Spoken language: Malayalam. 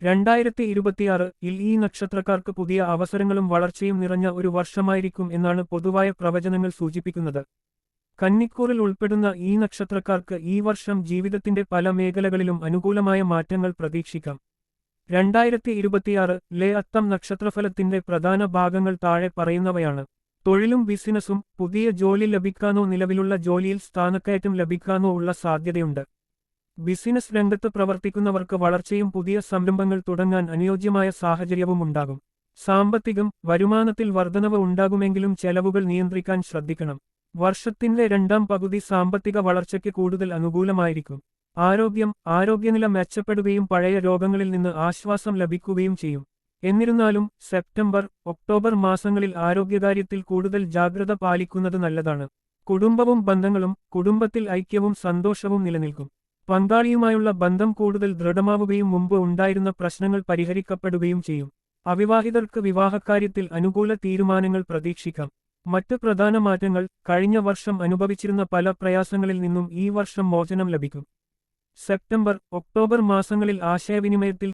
2026-ൽ ഈ നക്ഷത്രക്കാർക്ക് പുതിയ അവസരങ്ങളും വളർച്ചയും നിറഞ്ഞ ഒരു വർഷമായിരിക്കും എന്നാണ് പൊതുവായ പ്രവചനങ്ങൾ സൂചിപ്പിക്കുന്നത്. കന്നിക്കൂറിൽ ഉൾപ്പെടുന്ന ഈ നക്ഷത്രക്കാർക്ക് ഈ വർഷം ജീവിതത്തിന്റെ പല മേഖലകളിലും അനുകൂലമായ മാറ്റങ്ങൾ പ്രതീക്ഷിക്കാം. 2026-ലെ അത്തം നക്ഷത്രഫലത്തിന്റെ പ്രധാന ഭാഗങ്ങൾ താഴെ പറയുന്നവയാണ്. തൊഴിലും ബിസിനസ്സും. പുതിയ ജോലി ലഭിക്കാനോ നിലവിലുള്ള ജോലിയിൽ സ്ഥാനക്കയറ്റം ലഭിക്കാനോ ഉള്ള സാധ്യതയുണ്ട്. ബിസിനസ് രംഗത്ത് പ്രവർത്തിക്കുന്നവർക്ക് വളർച്ചയും പുതിയ സംരംഭങ്ങൾ തുടങ്ങാൻ അനുയോജ്യമായ സാഹചര്യവും ഉണ്ടാകും. സാമ്പത്തികം. വരുമാനത്തിൽ വർധനവ് ഉണ്ടാകുമെങ്കിലും ചെലവുകൾ നിയന്ത്രിക്കാൻ ശ്രദ്ധിക്കണം. വർഷത്തിന്റെ രണ്ടാം പകുതി സാമ്പത്തിക വളർച്ചയ്ക്ക് കൂടുതൽ അനുകൂലമായിരിക്കും. ആരോഗ്യം. ആരോഗ്യനില മെച്ചപ്പെടുകയും പഴയ രോഗങ്ങളിൽ നിന്ന് ആശ്വാസം ലഭിക്കുകയും ചെയ്യും. എന്നിരുന്നാലും സെപ്റ്റംബർ, ഒക്ടോബർ മാസങ്ങളിൽ ആരോഗ്യകാര്യത്തിൽ കൂടുതൽ ജാഗ്രത പാലിക്കുന്നത് നല്ലതാണ്. കുടുംബവും ബന്ധങ്ങളും. കുടുംബത്തിൽ ഐക്യവും സന്തോഷവും നിലനിൽക്കും. പങ്കാളിയുമായുള്ള ബന്ധം കൂടുതൽ ദൃഢമാവുകയും മുമ്പ് ഉണ്ടായിരുന്ന പ്രശ്നങ്ങൾ പരിഹരിക്കപ്പെടുകയും ചെയ്യും. അവിവാഹിതർക്ക് വിവാഹക്കാര്യത്തിൽ അനുകൂല തീരുമാനങ്ങൾ പ്രതീക്ഷിക്കാം. മറ്റ് പ്രധാന മാറ്റങ്ങൾ. കഴിഞ്ഞ വർഷം അനുഭവിച്ചിരുന്ന പല പ്രയാസങ്ങളിൽ നിന്നും ഈ വർഷം മോചനം ലഭിക്കും. സെപ്റ്റംബർ, ഒക്ടോബർ മാസങ്ങളിൽ ആശയവിനിമയത്തിൽ